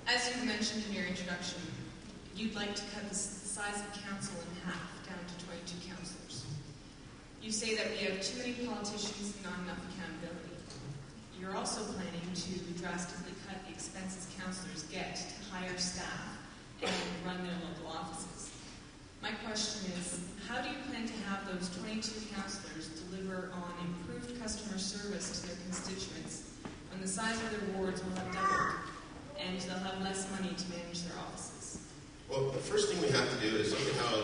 As you mentioned in your introduction, you'd like to cut the size of council in half, down to 22 councillors. You say that we have too many politicians and not enough accountability. You're also planning to drastically cut the expenses councillors get to hire staff and run their local offices. My question is, how do you plan to have those 22 councillors deliver on improved customer service to their constituents when the size of their wards will have doubled and they'll have less money to manage their offices? Well, the first thing we have to do is look at how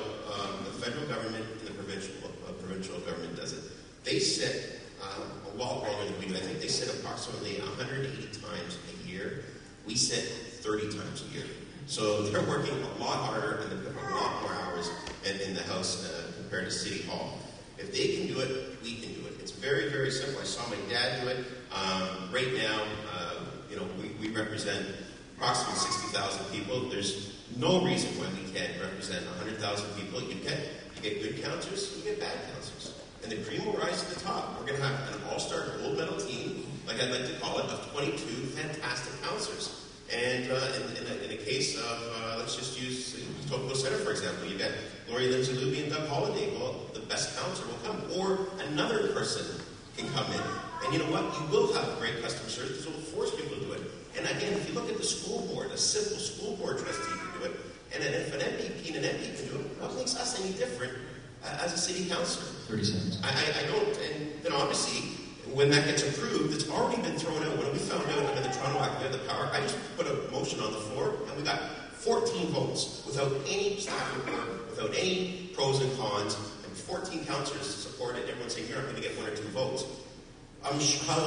the federal government and the provincial government does it. They sit a lot longer than we do. I think they sit approximately 180 times a year. We sit 30 times a year. So they're working a lot harder and they put a lot more hours in the House compared to City Hall. If they can do it, we can do it. It's very, very simple. I saw my dad do it. Right now, we represent approximately 60,000 people. There's no reason why we can't represent 100,000 people. You get good councillors, you get bad councillors. And the cream will rise to the top. We're going to have an all-star gold medal team, like I'd like to call it, of 22 fantastic councillors. And in a case of, let's just use Etobicoke Centre, for example, you got Lori Lindsay Luby and Doug Holliday. Well, the best councillor will come. Or another person can come in. And you know what? You will have great customer service because it will force people to do it. And again, if you look at the school board, a simple school board trustee can do it. And if an MPP and an MP can do it, what makes us any different as a city councillor? 30 seconds. I don't, and then obviously, when that gets approved, it's already been thrown out. When we found out under the Toronto Act we had the power, I just put a motion on the floor, and we got 14 votes without any staff report, without any pros and cons, and 14 councillors support it. Everyone's saying you're not going to get 1 or 2 votes. I'll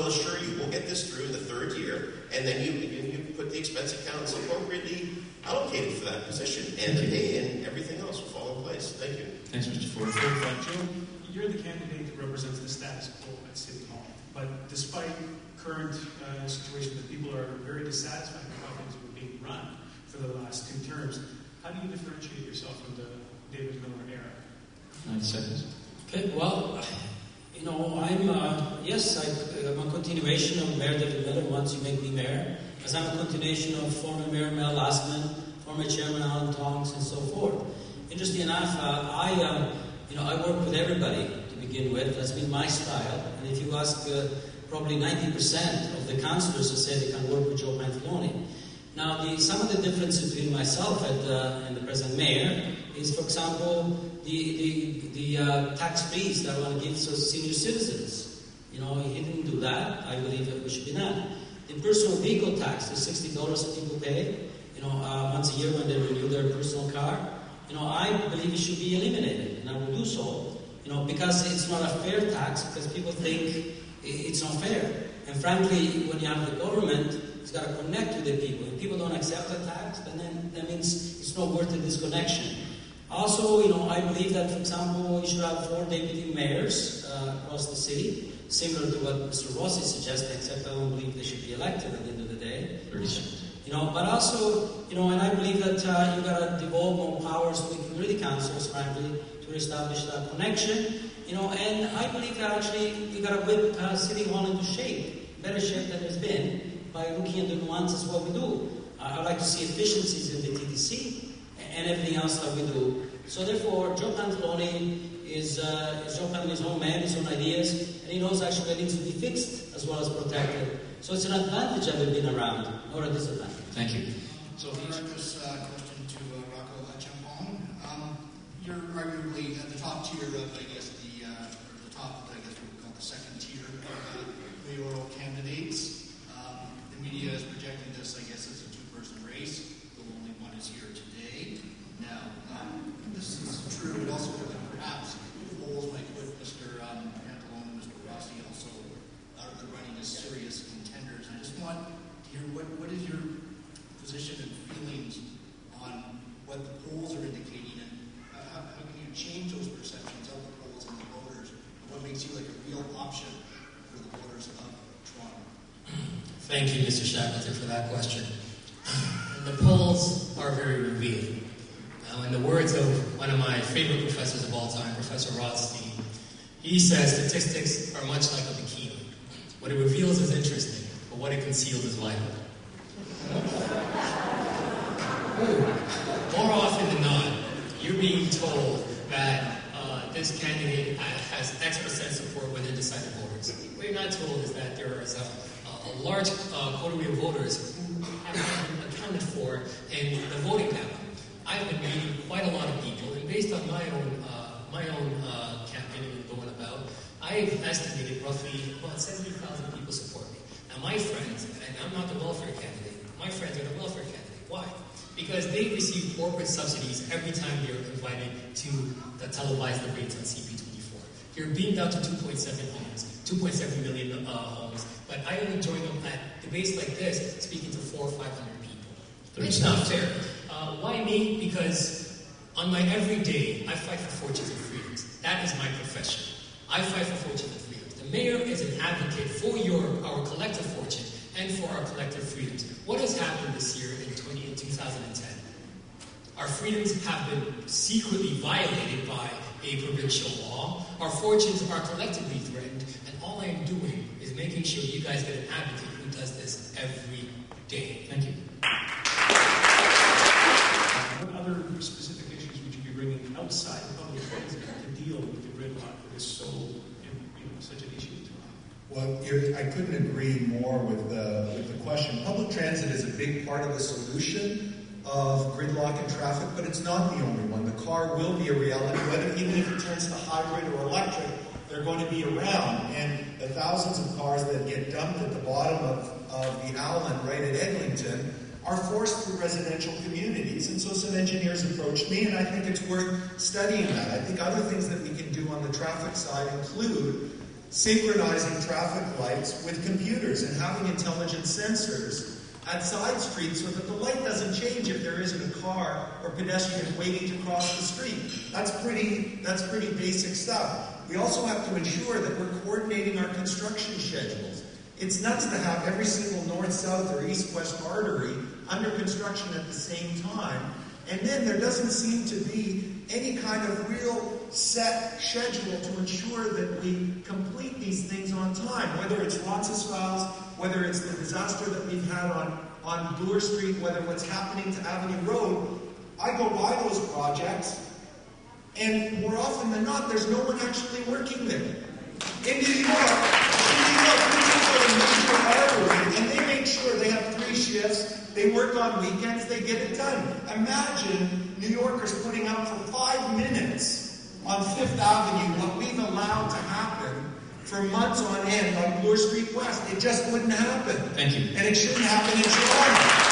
assure you, we'll get this through in the 3rd year, and then you put the expense accounts appropriately allocated for that position, and the pay and everything else will fall in place. Thank you. Thanks, Mr. Ford. Joe, you're the candidate that represents the status quo at City Hall. But despite current situation that people are very dissatisfied with how things were being run for the last 2 terms, how do you differentiate yourself from the David Miller era? 9 seconds. Okay, well, I'm a continuation of Mayor David Miller once you make me mayor, as I'm a continuation of former Mayor Mel Lastman, former Chairman Alan Tonks, and so forth. Interesting enough, I work with everybody to begin with. That's been my style. And if you ask probably 90% of the councillors who say they can work with Joe Pantalone. Now, some of the difference between myself and the present mayor is, for example, the tax freeze that I want to give to senior citizens. He didn't do that. I believe that we should be done. The personal vehicle tax, the $60 that people pay, once a year when they renew their personal car, I believe it should be eliminated, and I will do so, because it's not a fair tax, because people think it's not fair. And frankly, when you have the government, it's got to connect with the people. If people don't accept the tax, then that means it's not worth the disconnection. Also, I believe that, for example, we should have 4 deputy mayors across the city, similar to what Mr. Rossi suggested, except I don't believe they should be elected at the end of the day. 30 seconds. But also, and I believe that you've got to devolve more powers to the community councils, frankly, to establish that connection. And I believe that actually you've got to whip City Hall into shape, better shape than it's been, by looking at the nuances of what we do. I'd like to see efficiencies in the TTC and everything else that we do. So therefore, Joe Pantalone is Joe Pantalone's own man, his own ideas, and he knows actually what needs to be fixed as well as protected. So it's an advantage that we've been around, or a disadvantage. Thank you. So here's this question to Rocco Champon. You're arguably at the top tier of, the second tier of mayoral candidates. The media is projecting this, as a 2-person race. The only one is here today. Now, this is true, but also perhaps polls might put Mr. Pantalone and Mr. Rossi also out of the running as serious contenders. I just want to hear what is your position and feelings on what the polls are indicating, and how can you change those perceptions of the polls and the voters, and what makes you like a real option for the voters of Toronto? Thank you, Mr. Shackleton, for that question. The polls are very revealing. In the words of one of my favorite professors of all time, Professor Rothstein, he says statistics are much like a bikini. What it reveals is interesting, but what it conceals is vital. More often than not, you're being told that this candidate has X percent support within decided voters. What you're not told is that there is a large coterie of voters who have been accounted for in the voting panel. I've been meeting quite a lot of people, and based on my own campaigning and going about, I've estimated roughly about 70,000 people support me. Now, my friends, and I'm not the welfare candidate, my friends are the welfare candidate. Why? Because they receive corporate subsidies every time they're invited to the televised debates on CP24. You're beamed out to 2.7 million homes, but I only join them at debates like this, speaking to 400 or 500 people. It's not fair. Why me? Because on my everyday, I fight for fortunes and freedoms. That is my profession. I fight for fortunes and freedoms. The mayor is an advocate for our collective fortune and for our collective freedoms. What has happened this year in 2010? Our freedoms have been secretly violated by a provincial law. Our fortunes are collectively threatened, and all I am doing is making sure you guys get an advocate who does this every day. Thank you. What other specific issues would you be bringing outside of public transit to deal with the gridlock that is so, such an issue? Well, I couldn't agree more with the question. Public transit is a big part of the solution of gridlock and traffic, but it's not the only one. The car will be a reality, even if it turns to hybrid or electric, they're going to be around. And the thousands of cars that get dumped at the bottom of the Allen right at Eglinton are forced through residential communities. And so some engineers approached me, and I think it's worth studying that. I think other things that we can do on the traffic side include synchronizing traffic lights with computers and having intelligent sensors at side streets so that the light doesn't change if there isn't a car or pedestrian waiting to cross the street. That's pretty basic stuff. We also have to ensure that we're coordinating our construction schedules. It's nuts to have every single north-south or east-west artery under construction at the same time, and then there doesn't seem to be any kind of real set schedule to ensure that we complete these things on time, whether it's Roncesvalles, whether it's the disaster that we've had on Bloor Street, whether what's happening to Avenue Road. I go by those projects, and more often than not, there's no one actually working there. In New York, this is a major artery, and they make sure they have 3 shifts, they work on weekends, they get it done. Imagine New Yorkers putting up for 5 minutes on Fifth Avenue what we've allowed to happen for months on end on Bloor Street West. It just wouldn't happen. Thank you. And it shouldn't happen in Toronto.